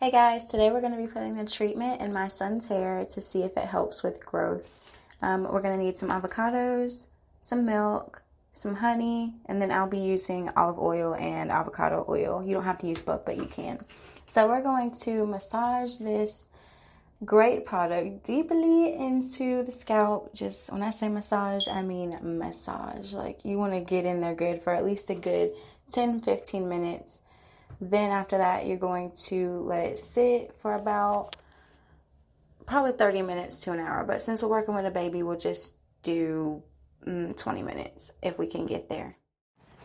Hey guys, today we're going to be putting the treatment in my son's hair to see if it helps with growth. We're going to need some avocados, some milk, some honey, and then I'll be using olive oil and avocado oil. You don't have to use both, but you can. So we're going to massage this great product deeply into the scalp. Just when I say massage, I mean massage. Like you want to get in there good for at least a good 10-15 minutes. Then after that, you're going to let it sit for about probably 30 minutes to an hour. But since we're working with a baby, we'll just do 20 minutes if we can get there.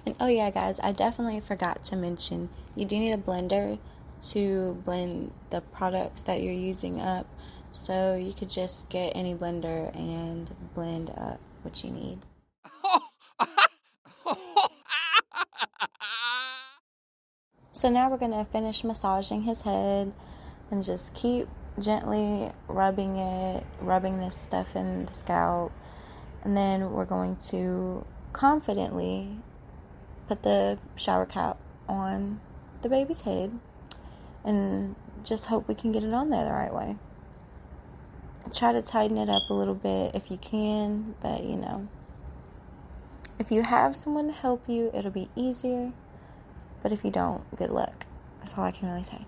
And oh yeah, guys, I definitely forgot to mention, you do need a blender to blend the products that you're using up. So you could just get any blender and blend up what you need. So now we're going to finish massaging his head and just keep gently rubbing this stuff in the scalp. And then we're going to confidently put the shower cap on the baby's head and just hope we can get it on there the right way. Try to tighten it up a little bit if you can, but if you have someone to help you, it'll be easier. But if you don't, good luck. That's all I can really say.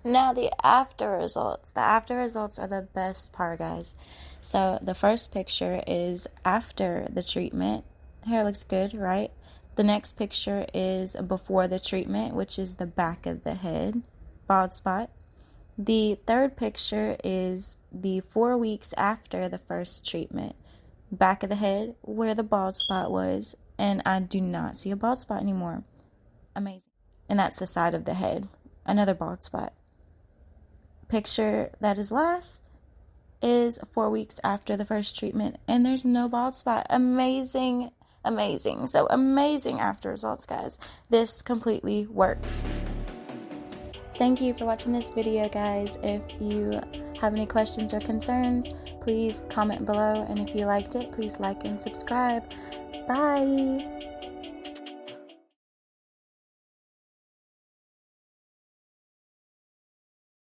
Now the after results. The after results are the best part, guys. So the first picture is after the treatment. Hair looks good, right? The next picture is before the treatment, which is the back of the head, bald spot. The third picture is the 4 weeks after the first treatment, back of the head where the bald spot was, and I do not see a bald spot anymore. Amazing. And that's the side of the head, another bald spot. Picture that is last is 4 weeks after the first treatment, and there's no bald spot. Amazing. So amazing after results, guys. This completely worked. Thank you for watching this video, guys. If you have any questions or concerns, please comment below, and if you liked it, please like and subscribe. Bye.